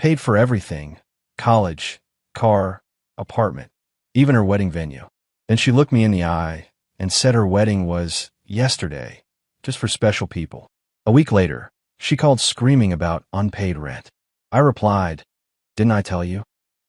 Paid for everything: college, car, apartment, even her wedding venue. Then she looked me in the eye and said her wedding was yesterday, just for special people. A week later, she called screaming about unpaid rent. I replied, "Didn't I tell you?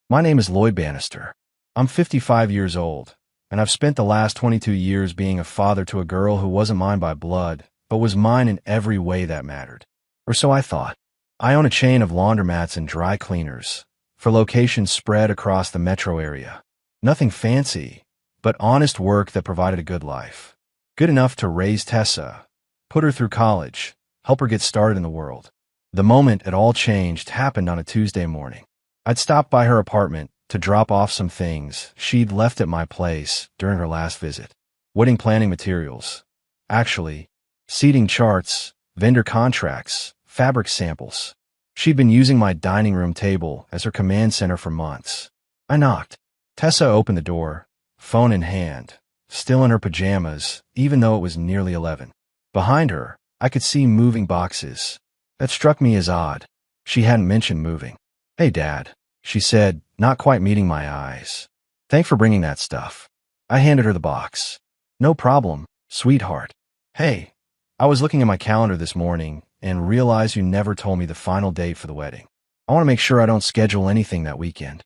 My name is Lloyd Bannister. I'm 55 years old, and I've spent the last 22 years being a father to a girl who wasn't mine by blood, but was mine in every way that mattered." Or so I thought. I own a chain of laundromats and dry cleaners, for locations spread across the metro area. Nothing fancy, but honest work that provided a good life. Good enough to raise Tessa, put her through college, help her get started in the world. The moment it all changed happened on a Tuesday morning. I'd stopped by her apartment to drop off some things she'd left at my place during her last visit. Wedding planning materials. Actually, seating charts, vendor contracts, fabric samples. She'd been using my dining room table as her command center for months. I knocked. Tessa opened the door, phone in hand, still in her pajamas, even though it was nearly 11. Behind her, I could see moving boxes. That struck me as odd. She hadn't mentioned moving. "Hey, Dad," she said, not quite meeting my eyes. "Thanks for bringing that stuff." I handed her the box. "No problem, sweetheart." "Hey, I was looking at my calendar this morning and realized you never told me the final date for the wedding. I want to make sure I don't schedule anything that weekend."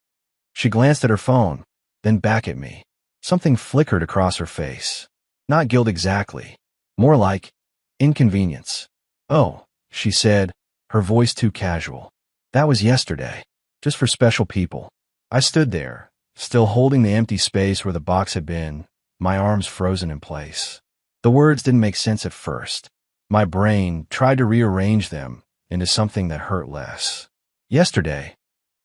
She glanced at her phone, then back at me. Something flickered across her face. Not guilt exactly. More like inconvenience. "Oh," she said, her voice too casual. "That was yesterday. Just for special people." I stood there, still holding the empty space where the box had been, my arms frozen in place. The words didn't make sense at first. My brain tried to rearrange them into something that hurt less. "Yesterday,"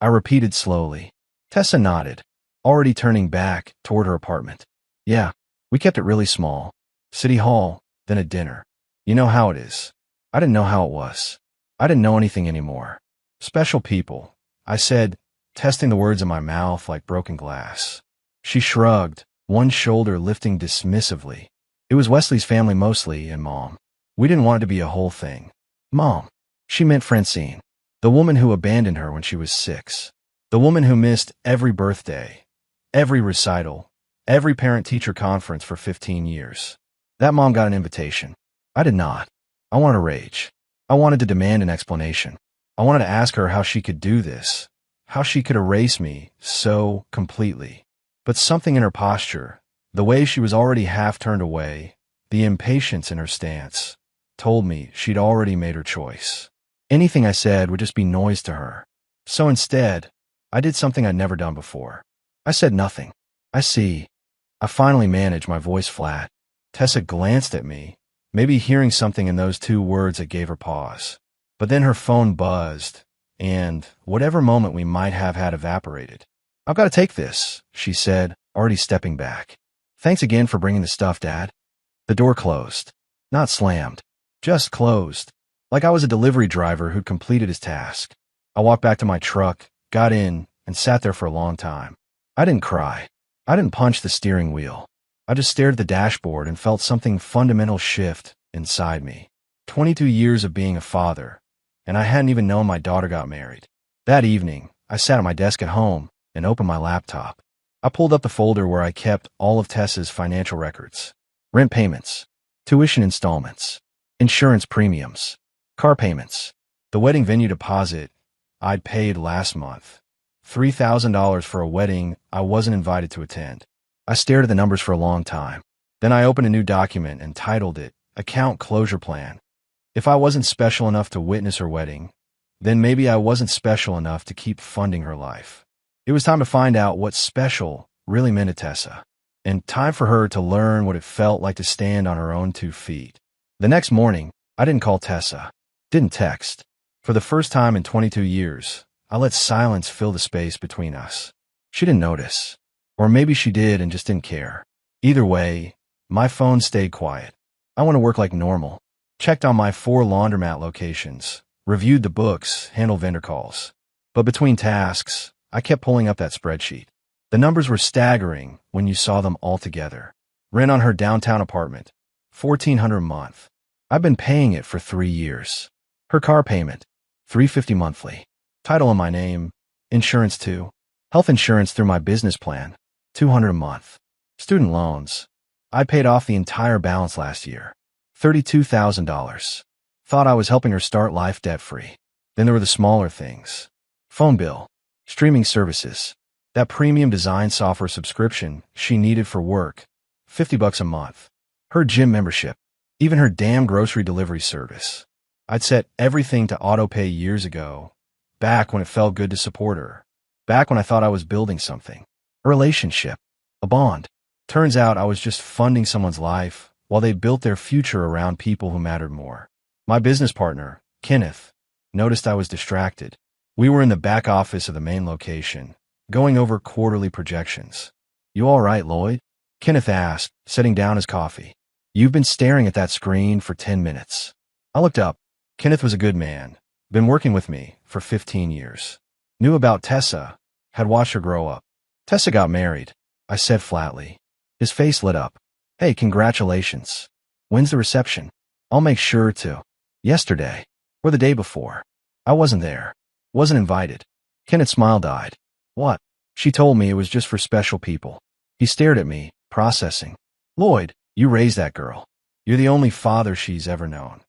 I repeated slowly. Tessa nodded, already turning back toward her apartment. "Yeah, we kept it really small. City Hall, then a dinner. You know how it is." I didn't know how it was. I didn't know anything anymore. "Special people," I said, testing the words in my mouth like broken glass. She shrugged, one shoulder lifting dismissively. "It was Wesley's family mostly, and Mom. We didn't want it to be a whole thing." Mom. She meant Francine, the woman who abandoned her when she was 6. The woman who missed every birthday, every recital, every parent-teacher conference for 15 years. That mom got an invitation. I did not. I wanted to rage. I wanted to demand an explanation. I wanted to ask her how she could do this, how she could erase me so completely. But something in her posture, the way she was already half turned away, the impatience in her stance, told me she'd already made her choice. Anything I said would just be noise to her. So instead, I did something I'd never done before. I said nothing. "I see." I finally managed, my voice flat. Tessa glanced at me, maybe hearing something in those 2 words that gave her pause. But then her phone buzzed, and whatever moment we might have had evaporated. "I've got to take this," she said, already stepping back. "Thanks again for bringing the stuff, Dad." The door closed. Not slammed. Just closed. Like I was a delivery driver who'd completed his task. I walked back to my truck, got in, and sat there for a long time. I didn't cry. I didn't punch the steering wheel. I just stared at the dashboard and felt something fundamental shift inside me. 22 years of being a father, and I hadn't even known my daughter got married. That evening, I sat at my desk at home and opened my laptop. I pulled up the folder where I kept all of Tessa's financial records. Rent payments, tuition installments, insurance premiums, car payments, the wedding venue deposit I'd paid last month, $3,000 for a wedding I wasn't invited to attend. I stared at the numbers for a long time. Then I opened a new document and titled it Account Closure Plan. If I wasn't special enough to witness her wedding, then maybe I wasn't special enough to keep funding her life. It was time to find out what special really meant to Tessa, and time for her to learn what it felt like to stand on her own 2 feet. The next morning, I didn't call Tessa, didn't text. For the first time in 22 years, I let silence fill the space between us. She didn't notice. Or maybe she did and just didn't care. Either way, my phone stayed quiet. I went to work like normal. Checked on my 4 laundromat locations, reviewed the books, handled vendor calls. But between tasks, I kept pulling up that spreadsheet. The numbers were staggering when you saw them all together. Rent on her downtown apartment, $1,400 a month. I've been paying it for 3 years. Her car payment, $350 monthly. Title in my name, insurance too. Health insurance through my business plan, $200 a month. Student loans. I paid off the entire balance last year, $32,000. Thought I was helping her start life debt-free. Then there were the smaller things. Phone bill, streaming services, that premium design software subscription she needed for work, $50 a month. Her gym membership, even her damn grocery delivery service. I'd set everything to auto-pay years ago, back when it felt good to support her, back when I thought I was building something. A relationship, a bond. Turns out I was just funding someone's life while they built their future around people who mattered more. My business partner, Kenneth, noticed I was distracted. We were in the back office of the main location, going over quarterly projections. "You all right, Lloyd?" Kenneth asked, setting down his coffee. "You've been staring at that screen for 10 minutes. I looked up. Kenneth was a good man, been working with me for 15 years. Knew about Tessa, had watched her grow up. "Tessa got married," I said flatly. His face lit up. "Hey, congratulations. When's the reception?" "I'll make sure to." "Yesterday. Or the day before." "I wasn't there. Wasn't invited." Kenneth's smile died. "What?" "She told me it was just for special people." He stared at me, processing. "Lloyd, you raised that girl. You're the only father she's ever known.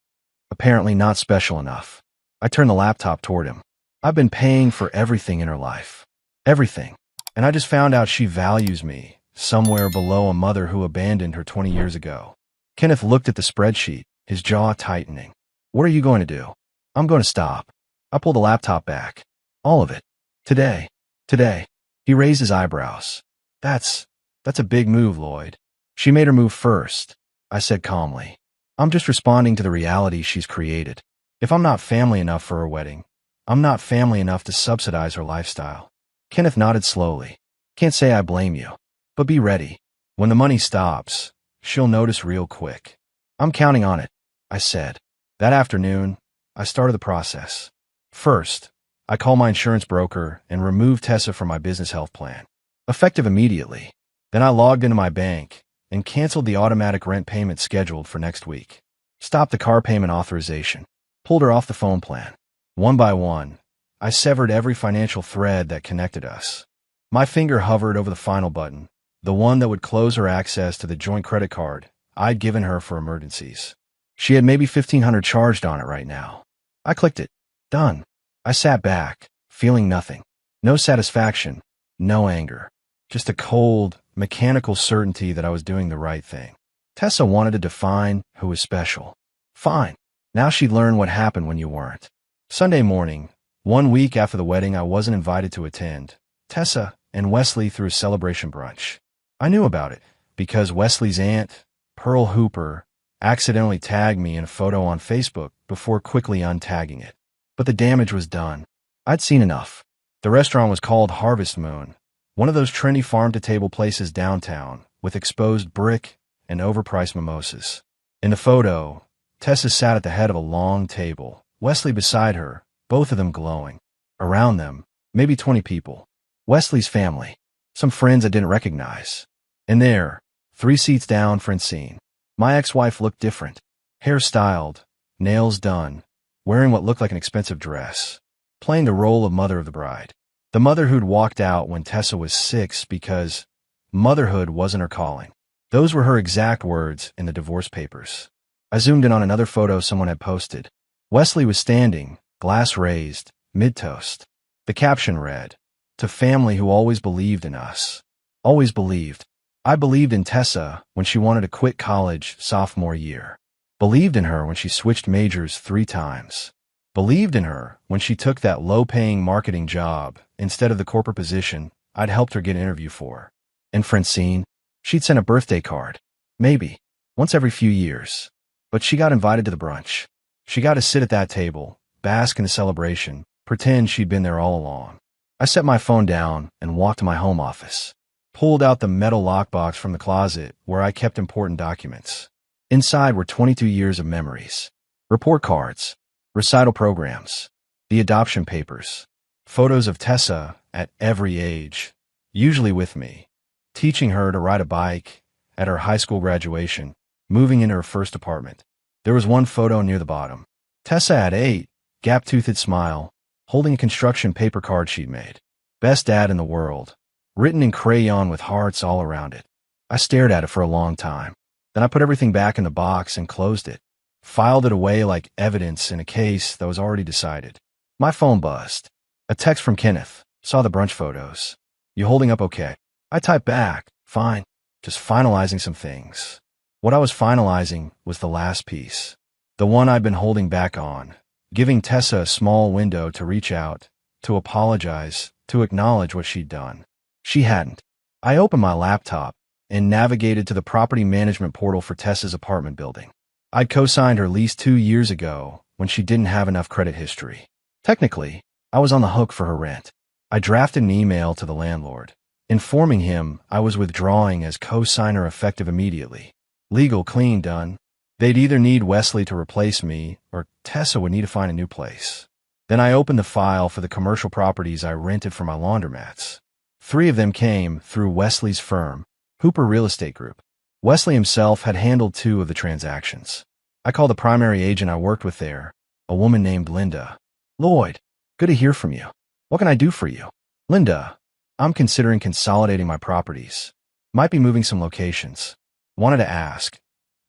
Apparently not special enough." I turned the laptop toward him. "I've been paying for everything in her life. Everything. And I just found out she values me, somewhere below a mother who abandoned her 20 years ago." Kenneth looked at the spreadsheet, his jaw tightening. "What are you going to do?" "I'm going to stop." I pulled the laptop back. "All of it. Today. Today." He raised his eyebrows. That's a big move, Lloyd." "She made her move first," I said calmly. "I'm just responding to the reality she's created. If I'm not family enough for her wedding, I'm not family enough to subsidize her lifestyle." Kenneth nodded slowly. "Can't say I blame you. But be ready. When the money stops, she'll notice real quick." "I'm counting on it," I said. That afternoon, I started the process. First, I called my insurance broker and removed Tessa from my business health plan, effective immediately. Then I logged into my bank and canceled the automatic rent payment scheduled for next week. Stopped the car payment authorization. Pulled her off the phone plan. One by one, I severed every financial thread that connected us. My finger hovered over the final button, the one that would close her access to the joint credit card I'd given her for emergencies. She had maybe $1,500 charged on it right now. I clicked it. Done. I sat back, feeling nothing. No satisfaction, no anger. Just a cold, mechanical certainty that I was doing the right thing. Tessa wanted to define who was special. Fine. Now she'd learn what happened when you weren't. Sunday morning, 1 week after the wedding I wasn't invited to attend, Tessa and Wesley threw a celebration brunch. I knew about it because Wesley's aunt, Pearl Hooper, accidentally tagged me in a photo on Facebook before quickly untagging it. But the damage was done. I'd seen enough. The restaurant was called Harvest Moon, one of those trendy farm-to-table places downtown with exposed brick and overpriced mimosas. In the photo, Tessa sat at the head of a long table, Wesley beside her, both of them glowing. Around them, maybe 20 people. Wesley's family, some friends I didn't recognize. And there, 3 seats down, Francine. My ex-wife looked different. Hair styled, nails done, wearing what looked like an expensive dress, playing the role of mother of the bride. The mother who'd walked out when Tessa was 6 because motherhood wasn't her calling. Those were her exact words in the divorce papers. I zoomed in on another photo someone had posted. Wesley was standing, glass raised, mid-toast. The caption read, "To family who always believed in us." Always believed. I believed in Tessa when she wanted to quit college sophomore year. Believed in her when she switched majors 3 times. Believed in her when she took that low-paying marketing job instead of the corporate position I'd helped her get an interview for. And Francine, she'd sent a birthday card. Maybe. Once every few years. But she got invited to the brunch. She got to sit at that table, bask in the celebration, pretend she'd been there all along. I set my phone down and walked to my home office. Pulled out the metal lockbox from the closet where I kept important documents. Inside were 22 years of memories. Report cards, recital programs, the adoption papers, photos of Tessa at every age, usually with me, teaching her to ride a bike, at her high school graduation, moving into her first apartment. There was one photo near the bottom. Tessa at 8, gap-toothed smile, holding a construction paper card she'd made. Best dad in the world, written in crayon with hearts all around it. I stared at it for a long time. Then I put everything back in the box and closed it, filed it away like evidence in a case that was already decided. My phone buzzed. A text from Kenneth. Saw the brunch photos. You holding up okay? I typed back, fine, just finalizing some things. What I was finalizing was the last piece. The one I'd been holding back on, giving Tessa a small window to reach out, to apologize, to acknowledge what she'd done. She hadn't. I opened my laptop and navigated to the property management portal for Tessa's apartment building. I'd co-signed her lease 2 years ago when she didn't have enough credit history. Technically, I was on the hook for her rent. I drafted an email to the landlord, informing him I was withdrawing as co-signer effective immediately. Legal clean done. They'd either need Wesley to replace me or Tessa would need to find a new place. Then I opened the file for the commercial properties I rented for my laundromats. 3 of them came through Wesley's firm, Hooper Real Estate Group. Wesley himself had handled 2 of the transactions. I called the primary agent I worked with there, a woman named Linda. Lloyd, good to hear from you. What can I do for you? Linda, I'm considering consolidating my properties. Might be moving some locations. Wanted to ask,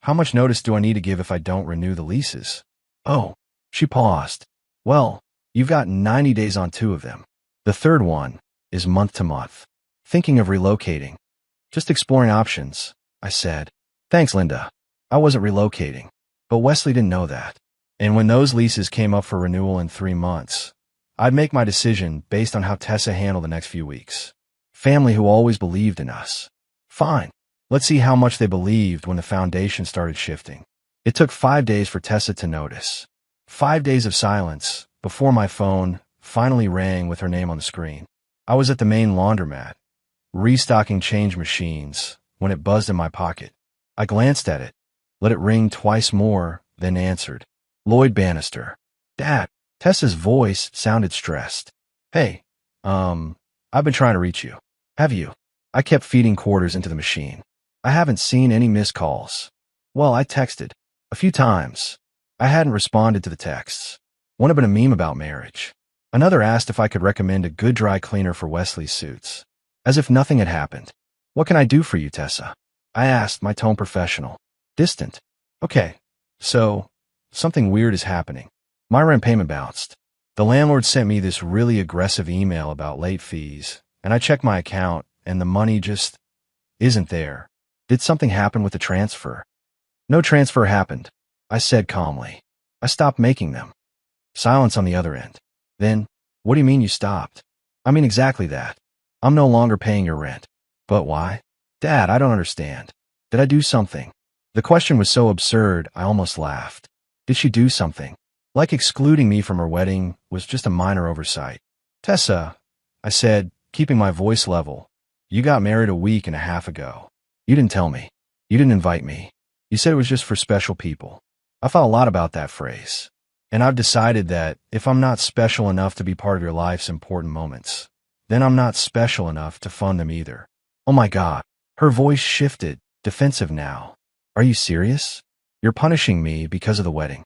how much notice do I need to give if I don't renew the leases? Oh, she paused. Well, you've got 90 days on 2 of them. The third one is month to month. Thinking of relocating. Just exploring options, I said. Thanks, Linda. I wasn't relocating, but Wesley didn't know that. And when those leases came up for renewal in 3 months, I'd make my decision based on how Tessa handled the next few weeks. Family who always believed in us. Fine. Let's see how much they believed when the foundation started shifting. It took 5 days for Tessa to notice. 5 days of silence before my phone finally rang with her name on the screen. I was at the main laundromat, restocking change machines, when it buzzed in my pocket. I glanced at it, let it ring twice more, then answered. Lloyd Bannister. Dad. Tessa's voice sounded stressed. Hey, I've been trying to reach you. Have you? I kept feeding quarters into the machine. I haven't seen any missed calls. Well, I texted. A few times. I hadn't responded to the texts. One had been a meme about marriage. Another asked if I could recommend a good dry cleaner for Wesley's suits. As if nothing had happened. What can I do for you, Tessa? I asked, my tone professional. Distant. Okay, so, something weird is happening. My rent payment bounced. The landlord sent me this really aggressive email about late fees, and I checked my account, and the money just isn't there. Did something happen with the transfer? No transfer happened, I said calmly. I stopped making them. Silence on the other end. Then, what do you mean you stopped? I mean exactly that. I'm no longer paying your rent. But why? Dad, I don't understand. Did I do something? The question was so absurd, I almost laughed. Did she do something? Like excluding me from her wedding was just a minor oversight. Tessa, I said, keeping my voice level, you got married a week and a half ago. You didn't tell me. You didn't invite me. You said it was just for special people. I thought a lot about that phrase. And I've decided that if I'm not special enough to be part of your life's important moments, then I'm not special enough to fund them either. Oh my God. Her voice shifted, defensive now. Are you serious? You're punishing me because of the wedding.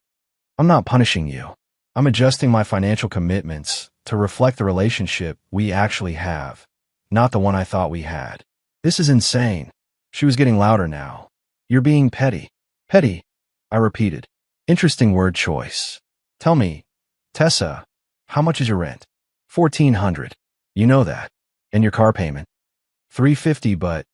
I'm not punishing you. I'm adjusting my financial commitments to reflect the relationship we actually have, not the one I thought we had. This is insane. She was getting louder now. You're being petty. Petty, I repeated. Interesting word choice. Tell me, Tessa, how much is your rent? $1,400. You know that. And your car payment? $350, but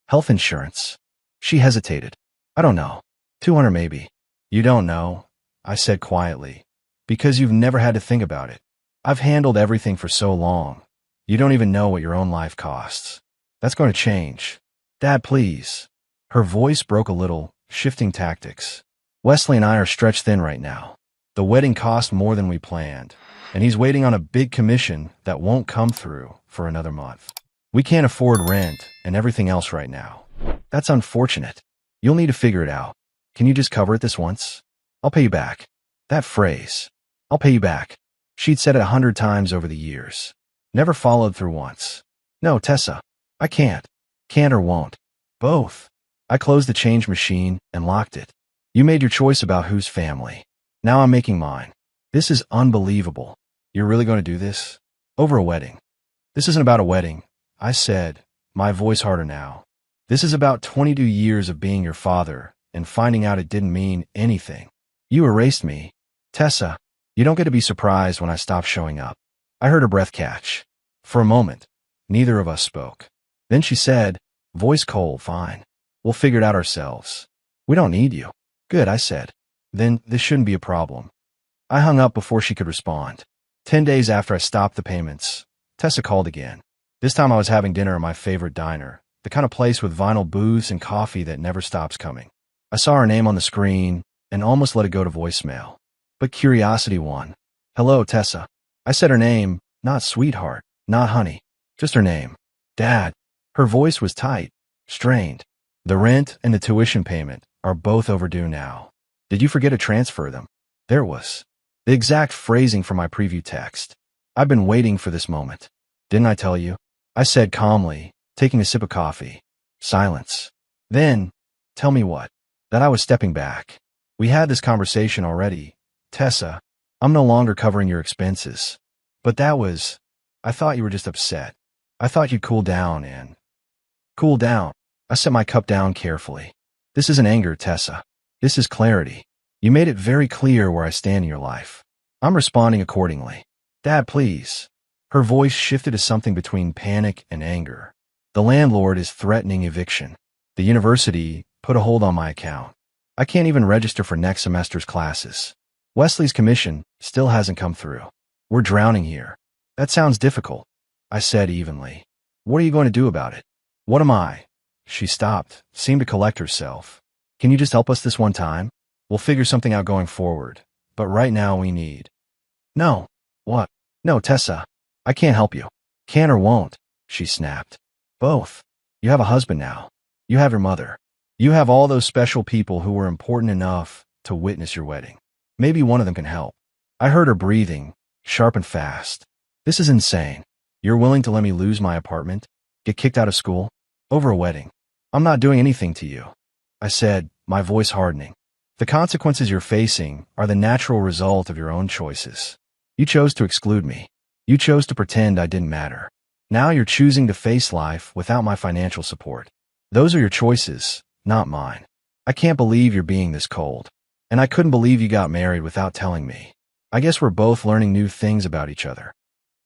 health insurance. She hesitated. I don't know. $200 maybe. You don't know, I said quietly, because you've never had to think about it. I've handled everything for so long. You don't even know what your own life costs. That's going to change. Dad, please. Her voice broke a little, shifting tactics. Wesley and I are stretched thin right now. The wedding cost more than we planned, and he's waiting on a big commission that won't come through for another month. We can't afford rent and everything else right now. That's unfortunate. You'll need to figure it out. Can you just cover it this once? I'll pay you back. That phrase, I'll pay you back. She'd said it 100 times over the years. Never followed through once. No, Tessa, I can't. Can't or won't. Both. I closed the change machine and locked it. You made your choice about whose family. Now I'm making mine. This is unbelievable. You're really going to do this? Over a wedding. This isn't about a wedding, I said, my voice harder now. This is about 22 years of being your father and finding out it didn't mean anything. You erased me. Tessa, you don't get to be surprised when I stop showing up. I heard her breath catch. For a moment, neither of us spoke. Then she said, voice cold, fine. We'll figure it out ourselves. We don't need you. Good, I said. Then this shouldn't be a problem. I hung up before she could respond. 10 days after I stopped the payments, Tessa called again. This time I was having dinner at my favorite diner, the kind of place with vinyl booths and coffee that never stops coming. I saw her name on the screen and almost let it go to voicemail. But curiosity won. Hello, Tessa. I said her name, not sweetheart, not honey, just her name. Dad. Her voice was tight, strained. The rent and the tuition payment are both overdue now. Did you forget to transfer them? There was the exact phrasing for my preview text. I've been waiting for this moment. Didn't I tell you? I said calmly, taking a sip of coffee. Silence. Then, tell me what? That I was stepping back. We had this conversation already. Tessa, I'm no longer covering your expenses. But I thought you were just upset. I thought you'd cool down and... Cool down. I set my cup down carefully. This isn't anger, Tessa. This is clarity. You made it very clear where I stand in your life. I'm responding accordingly. Dad, please. Her voice shifted to something between panic and anger. The landlord is threatening eviction. The university put a hold on my account. I can't even register for next semester's classes. Wesley's commission still hasn't come through. We're drowning here. That sounds difficult, I said evenly. What are you going to do about it? What am I? She stopped, seemed to collect herself. Can you just help us this one time? We'll figure something out going forward. But right now we need... No. What? No, Tessa. I can't help you. Can or won't, she snapped. Both. You have a husband now. You have your mother. You have all those special people who were important enough to witness your wedding. Maybe one of them can help. I heard her breathing, sharp and fast. This is insane. You're willing to let me lose my apartment? Get kicked out of school? Over a wedding? I'm not doing anything to you, I said, my voice hardening. The consequences you're facing are the natural result of your own choices. You chose to exclude me. You chose to pretend I didn't matter. Now you're choosing to face life without my financial support. Those are your choices, not mine. I can't believe you're being this cold. And I couldn't believe you got married without telling me. I guess we're both learning new things about each other.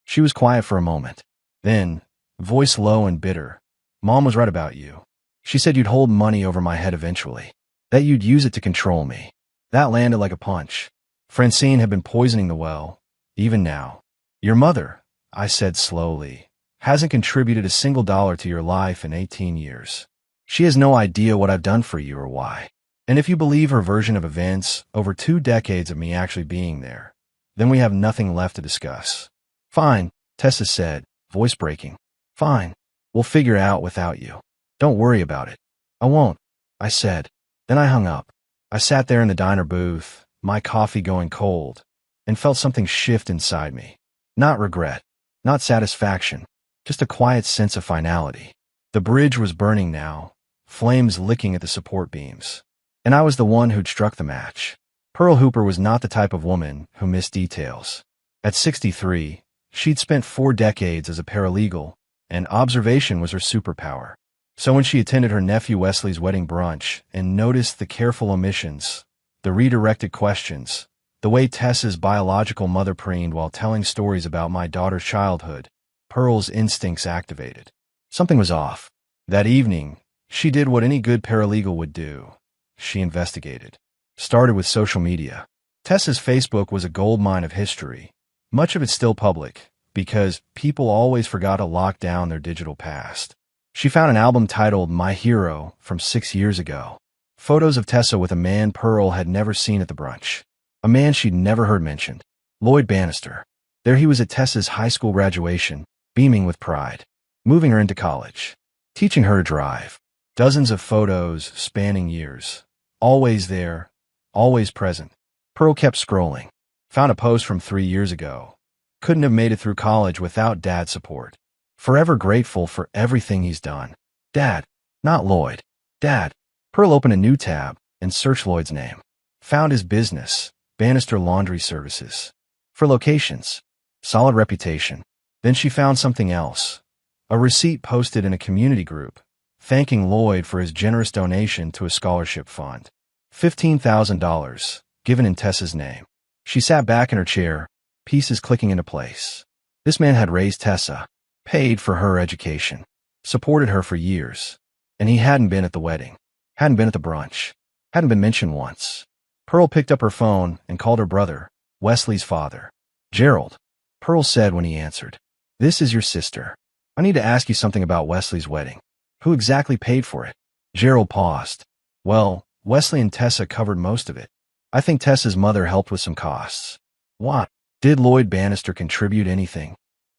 She was quiet for a moment. Then, voice low and bitter, Mom was right about you. She said you'd hold money over my head eventually. That you'd use it to control me. That landed like a punch. Francine had been poisoning the well, even now. Your mother, I said slowly, hasn't contributed a single dollar to your life in 18 years. She has no idea what I've done for you or why. And if you believe her version of events over 2 decades of me actually being there, then we have nothing left to discuss. Fine, Tessa said, voice breaking. Fine. We'll figure it out without you. Don't worry about it. I won't, I said. Then I hung up. I sat there in the diner booth, my coffee going cold, and felt something shift inside me. Not regret, not satisfaction, just a quiet sense of finality. The bridge was burning now, flames licking at the support beams. And I was the one who'd struck the match. Pearl Hooper was not the type of woman who missed details. At 63, she'd spent 4 decades as a paralegal, and observation was her superpower. So when she attended her nephew Wesley's wedding brunch and noticed the careful omissions, the redirected questions, the way Tessa's biological mother preened while telling stories about my daughter's childhood, Pearl's instincts activated. Something was off. That evening, she did what any good paralegal would do. She investigated. Started with social media. Tessa's Facebook was a goldmine of history. Much of it still public, because people always forgot to lock down their digital past. She found an album titled My Hero from 6 years ago. Photos of Tessa with a man Pearl had never seen at the brunch. A man she'd never heard mentioned. Lloyd Bannister. There he was at Tessa's high school graduation, beaming with pride. Moving her into college. Teaching her to drive. Dozens of photos spanning years. Always there. Always present. Pearl kept scrolling. Found a post from 3 years ago. Couldn't have made it through college without Dad's support. Forever grateful for everything he's done. Dad, not Lloyd. Dad. Pearl opened a new tab and searched Lloyd's name. Found his business, Bannister Laundry Services. For locations, solid reputation. Then she found something else. A receipt posted in a community group, thanking Lloyd for his generous donation to a scholarship fund. $15,000, given in Tessa's name. She sat back in her chair, pieces clicking into place. This man had raised Tessa, paid for her education, supported her for years, and he hadn't been at the wedding, hadn't been at the brunch, hadn't been mentioned once. Pearl picked up her phone and called her brother, Wesley's father. "Gerald," Pearl said when he answered. "This is your sister. I need to ask you something about Wesley's wedding. Who exactly paid for it?" Gerald paused. "Well, Wesley and Tessa covered most of it. I think Tessa's mother helped with some costs." "What? Did Lloyd Bannister contribute anything?"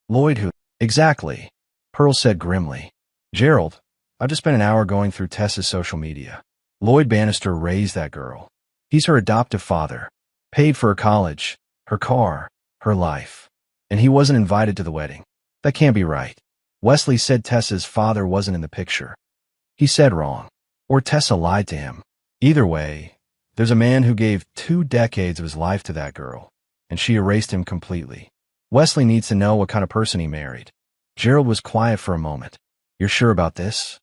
"Lloyd who?" "Exactly," Pearl said grimly. "Gerald, I've just spent an hour going through Tessa's social media. Lloyd Bannister raised that girl. He's her adoptive father, paid for her college, her car, her life. And he wasn't invited to the wedding. That can't be right. Wesley said Tessa's father wasn't in the picture. He said wrong. Or Tessa lied to him. Either way, there's a man who gave 2 decades of his life to that girl, and she erased him completely. Wesley needs to know what kind of person he married." Gerald was quiet for a moment. "You're sure about this?"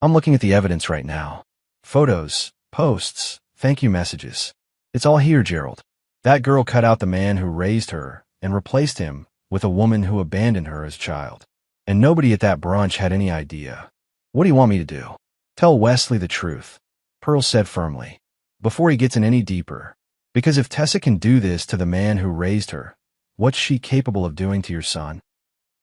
"I'm looking at the evidence right now. Photos, posts, thank you messages. It's all here, Gerald. That girl cut out the man who raised her and replaced him with a woman who abandoned her as a child. And nobody at that brunch had any idea. What do you want me to do?" "Tell Wesley the truth," Pearl said firmly, "before he gets in any deeper. Because if Tessa can do this to the man who raised her, what's she capable of doing to your son?"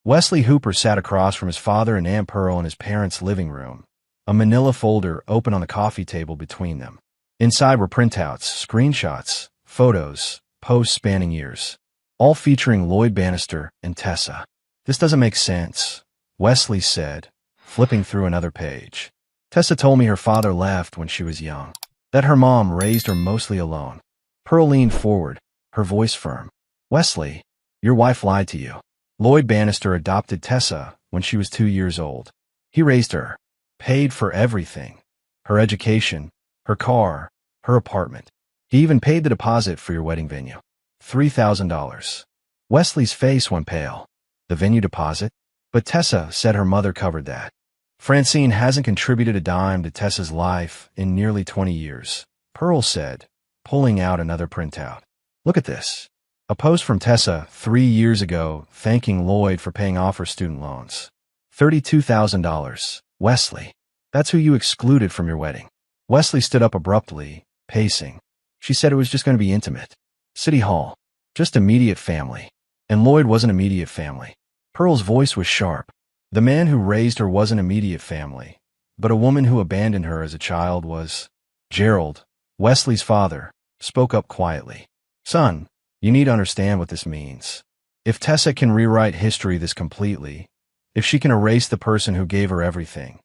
Wesley Hooper sat across from his father and Aunt Pearl in his parents' living room, a manila folder open on the coffee table between them. Inside were printouts, screenshots, photos, posts spanning years, all featuring Lloyd Bannister and Tessa. "This doesn't make sense," Wesley said, flipping through another page. "Tessa told me her father left when she was young, that her mom raised her mostly alone." Pearl leaned forward, her voice firm. "Wesley, your wife lied to you. Lloyd Bannister adopted Tessa when she was 2 years old. He raised her, paid for everything, her education, her car, her apartment. He even paid the deposit for your wedding venue, $3,000. Wesley's face went pale. "The venue deposit?" "But Tessa said her mother covered that. Francine hasn't contributed a dime to Tessa's life in nearly 20 years, Pearl said, pulling out another printout. "Look at this. A post from Tessa 3 years ago thanking Lloyd for paying off her student loans. $32,000. Wesley, that's who you excluded from your wedding." Wesley stood up abruptly, pacing. "She said it was just going to be intimate. City Hall. Just immediate family. And Lloyd wasn't immediate family." Pearl's voice was sharp. The man who raised her wasn't immediate family, but a woman who abandoned her as a child was. Gerald, Wesley's father, spoke up quietly. "Son, you need to understand what this means. If Tessa can rewrite history this completely, if she can erase the person who gave her everything,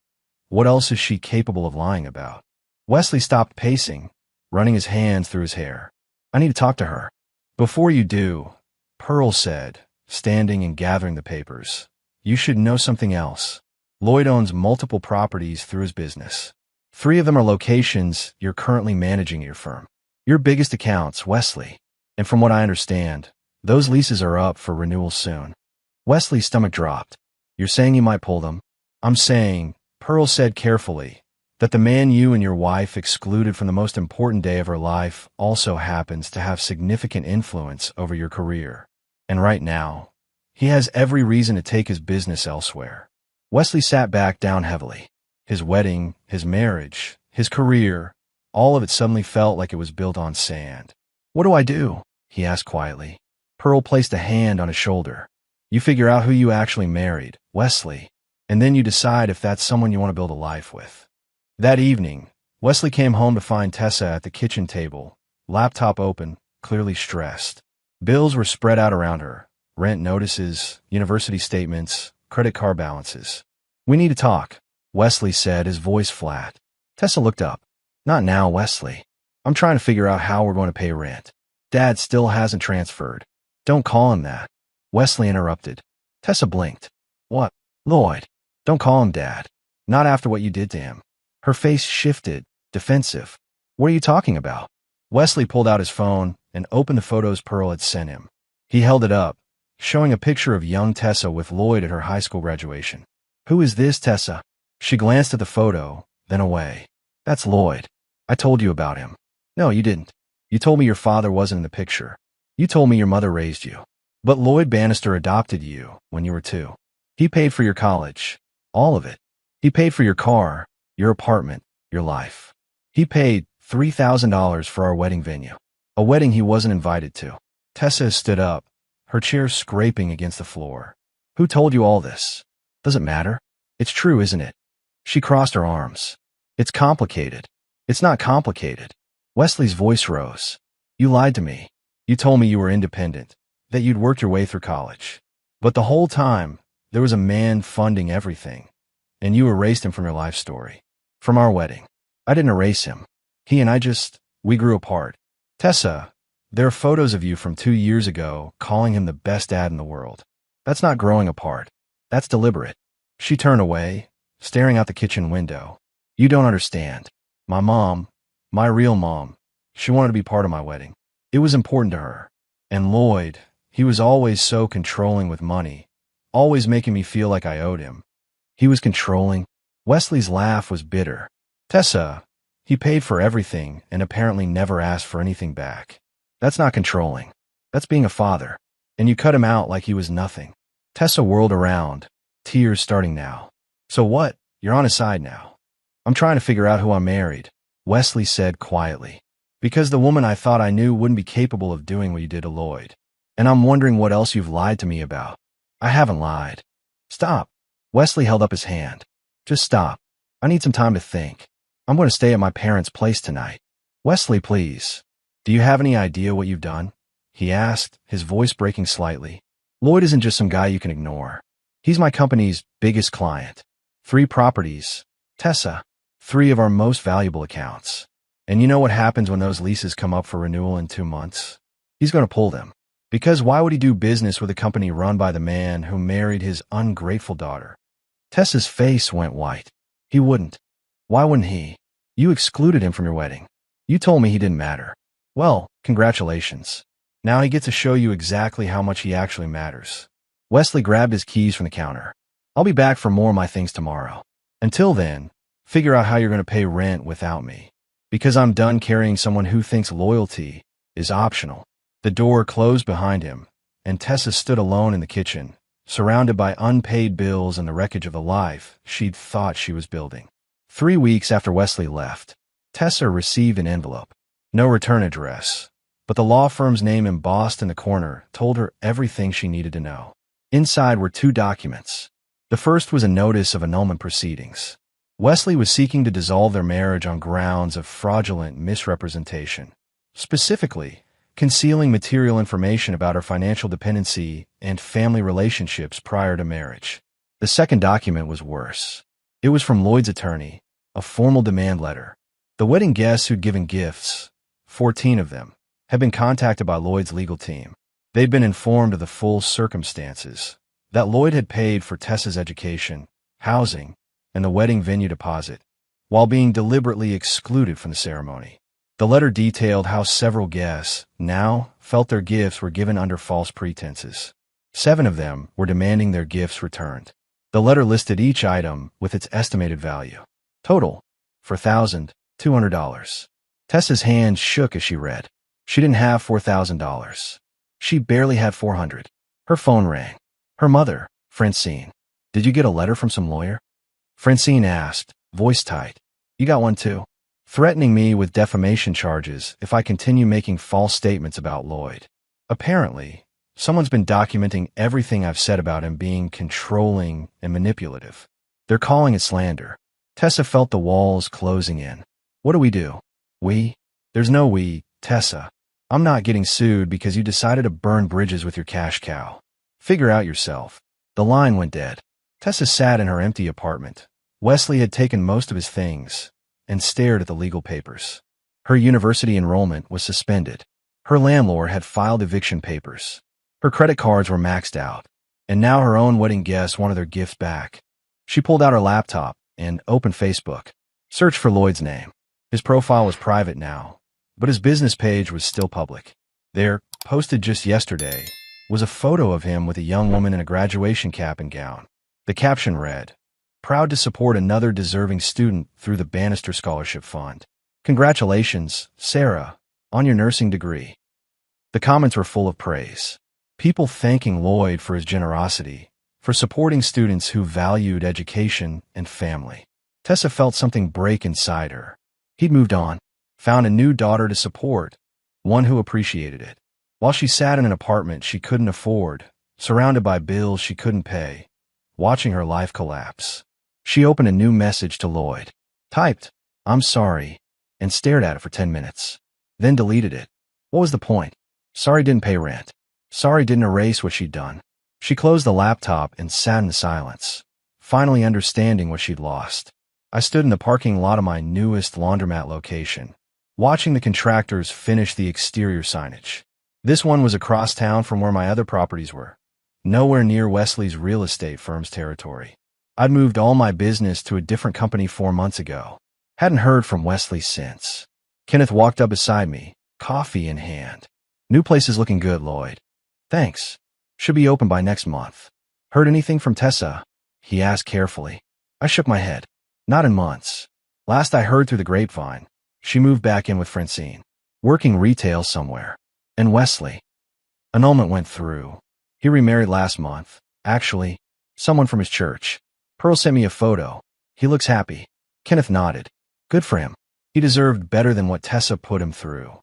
what else is she capable of lying about?" Wesley stopped pacing, running his hands through his hair. "I need to talk to her." "Before you do," Pearl said, standing and gathering the papers, "you should know something else. Lloyd owns multiple properties through his business. 3 of them are locations you're currently managing at your firm. Your biggest accounts, Wesley. And from what I understand, those leases are up for renewal soon." Wesley's stomach dropped. "You're saying you might pull them?" "I'm saying," Pearl said carefully, "that the man you and your wife excluded from the most important day of her life also happens to have significant influence over your career. And right now, he has every reason to take his business elsewhere." Wesley sat back down heavily. His wedding, his marriage, his career, all of it suddenly felt like it was built on sand. "What do I do?" he asked quietly. Pearl placed a hand on his shoulder. "You figure out who you actually married, Wesley, and then you decide if that's someone you want to build a life with." That evening, Wesley came home to find Tessa at the kitchen table, laptop open, clearly stressed. Bills were spread out around her. Rent notices, university statements, credit card balances. "We need to talk," Wesley said, his voice flat. Tessa looked up. "Not now, Wesley. I'm trying to figure out how we're going to pay rent. Dad still hasn't transferred." "Don't call him that," Wesley interrupted. Tessa blinked. "What? Lloyd? Don't call him Dad. Not after what you did to him." Her face shifted, defensive. "What are you talking about?" Wesley pulled out his phone and opened the photos Pearl had sent him. He held it up, showing a picture of young Tessa with Lloyd at her high school graduation. "Who is this, Tessa?" She glanced at the photo, then away. "That's Lloyd. I told you about him." "No, you didn't. You told me your father wasn't in the picture. You told me your mother raised you. But Lloyd Bannister adopted you when you were 2. He paid for your college. All of it. He paid for your car, your apartment, your life. He paid $3,000 for our wedding venue. A wedding he wasn't invited to." Tessa stood up, her chair scraping against the floor. "Who told you all this? Does it matter? It's true, isn't it?" She crossed her arms. "It's complicated." "It's not complicated." Wesley's voice rose. "You lied to me. You told me you were independent, that you'd worked your way through college. But the whole time, there was a man funding everything, and you erased him from your life story. From our wedding. I didn't erase him. He and I we grew apart." "Tessa, there are photos of you from 2 years ago calling him the best dad in the world. That's not growing apart. That's deliberate." She turned away, staring out the kitchen window. "You don't understand. My mom, my real mom, she wanted to be part of my wedding. It was important to her. And Lloyd, he was always so controlling with money, always making me feel like I owed him. He was controlling." Wesley's laugh was bitter. "Tessa, he paid for everything and apparently never asked for anything back. That's not controlling. That's being a father. And you cut him out like he was nothing." Tessa whirled around, tears starting now. "So what? You're on his side now." "I'm trying to figure out who I married," Wesley said quietly. "Because the woman I thought I knew wouldn't be capable of doing what you did to Lloyd. And I'm wondering what else you've lied to me about." "I haven't lied." "Stop." Wesley held up his hand. "Just stop. I need some time to think. I'm going to stay at my parents' place tonight." "Wesley, please. Do you have any idea what you've done?" he asked, his voice breaking slightly. "Lloyd isn't just some guy you can ignore. He's my company's biggest client. 3 properties. Tessa, 3 of our most valuable accounts. And you know what happens when those leases come up for renewal in 2 months? He's going to pull them. Because why would he do business with a company run by the man who married his ungrateful daughter?" Tessa's face went white. "He wouldn't. Why wouldn't he? You excluded him from your wedding. You told me he didn't matter. Well, congratulations. Now he gets to show you exactly how much he actually matters." Wesley grabbed his keys from the counter. "I'll be back for more of my things tomorrow. Until then, figure out how you're going to pay rent without me. Because I'm done carrying someone who thinks loyalty is optional." The door closed behind him, and Tessa stood alone in the kitchen, surrounded by unpaid bills and the wreckage of the life she'd thought she was building. 3 weeks after Wesley left, Tessa received an envelope. No return address, but the law firm's name embossed in the corner told her everything she needed to know. Inside were 2 documents. The first was a notice of annulment proceedings. Wesley was seeking to dissolve their marriage on grounds of fraudulent misrepresentation, specifically concealing material information about her financial dependency and family relationships prior to marriage. The second document was worse. It was from Lloyd's attorney, a formal demand letter. The wedding guests who'd given gifts, 14 of them, had been contacted by Lloyd's legal team. They'd been informed of the full circumstances, that Lloyd had paid for Tessa's education, housing, and the wedding venue deposit, while being deliberately excluded from the ceremony. The letter detailed how several guests now felt their gifts were given under false pretenses. 7 of them were demanding their gifts returned. The letter listed each item with its estimated value. Total, $4,200. Tessa's hands shook as she read. She didn't have $4,000. She barely had $400. Her phone rang. Her mother, Francine. "Did you get a letter from some lawyer?" Francine asked, voice tight. "You got one too?" "Threatening me with defamation charges if I continue making false statements about Lloyd. Apparently, someone's been documenting everything I've said about him being controlling and manipulative. They're calling it slander." Tessa felt the walls closing in. "What do we do?" "We?" "There's no we, Tessa. I'm not getting sued because you decided to burn bridges with your cash cow. Figure out yourself." The line went dead. Tessa sat in her empty apartment. Wesley had taken most of his things and stared at the legal papers. Her university enrollment was suspended. Her landlord had filed eviction papers. Her credit cards were maxed out, and now her own wedding guests wanted their gifts back. She pulled out her laptop and opened Facebook. Searched for Lloyd's name. His profile was private now, but his business page was still public. There, posted just yesterday, was a photo of him with a young woman in a graduation cap and gown. The caption read, "Proud to support another deserving student through the Bannister Scholarship Fund. Congratulations, Sarah, on your nursing degree." The comments were full of praise. People thanking Lloyd for his generosity, for supporting students who valued education and family. Tessa felt something break inside her. He'd moved on, found a new daughter to support, one who appreciated it. While she sat in an apartment she couldn't afford, surrounded by bills she couldn't pay, watching her life collapse, she opened a new message to Lloyd, typed, "I'm sorry," and stared at it for 10 minutes. Then deleted it. What was the point? Sorry didn't pay rent. Sorry didn't erase what she'd done. She closed the laptop and sat in silence, finally understanding what she'd lost. I stood in the parking lot of my newest laundromat location, watching the contractors finish the exterior signage. This one was across town from where my other properties were, nowhere near Wesley's real estate firm's territory. I'd moved all my business to a different company 4 months ago. Hadn't heard from Wesley since. Kenneth walked up beside me, coffee in hand. "New place is looking good, Lloyd." "Thanks. Should be open by next month." "Heard anything from Tessa?" he asked carefully. I shook my head. "Not in months. Last I heard through the grapevine, she moved back in with Francine, working retail somewhere. And Wesley?" Annulment went through. He remarried last month. Actually, someone from his church. Pearl sent me a photo. He looks happy. Kenneth nodded. Good for him. He deserved better than what Tessa put him through.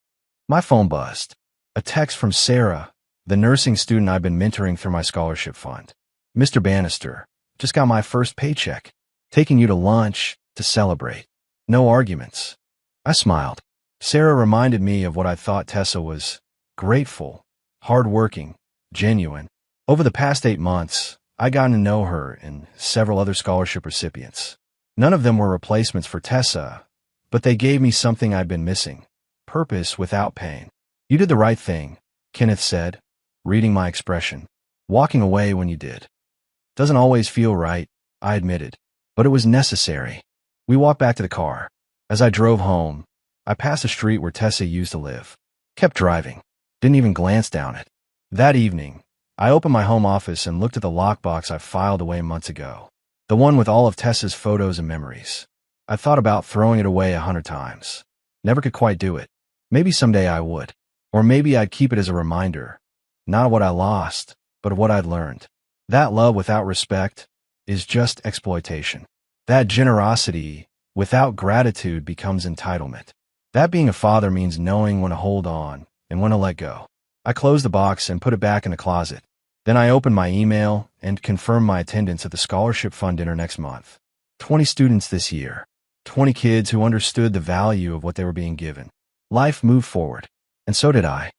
My phone buzzed. A text from Sarah, the nursing student I've been mentoring through my scholarship fund. "Mr. Bannister, just got my first paycheck. Taking you to lunch to celebrate. No arguments." I smiled. Sarah reminded me of what I thought Tessa was: grateful, hardworking, genuine. Over the past 8 months, I gotten to know her and several other scholarship recipients. None of them were replacements for Tessa, but they gave me something I'd been missing: purpose without pain. "You did the right thing," Kenneth said, reading my expression. "Walking away when you did. Doesn't always feel right," I admitted, "but it was necessary." We walked back to the car. As I drove home, I passed the street where Tessa used to live. Kept driving. Didn't even glance down it. That evening, I opened my home office and looked at the lockbox I filed away months ago. The one with all of Tessa's photos and memories. I thought about throwing it away 100 times. Never could quite do it. Maybe someday I would. Or maybe I'd keep it as a reminder, not of what I lost, but of what I'd learned. That love without respect is just exploitation. That generosity without gratitude becomes entitlement. That being a father means knowing when to hold on and when to let go. I closed the box and put it back in the closet. Then I opened my email and confirmed my attendance at the scholarship fund dinner next month. 20 students this year. 20 kids who understood the value of what they were being given. Life moved forward. And so did I.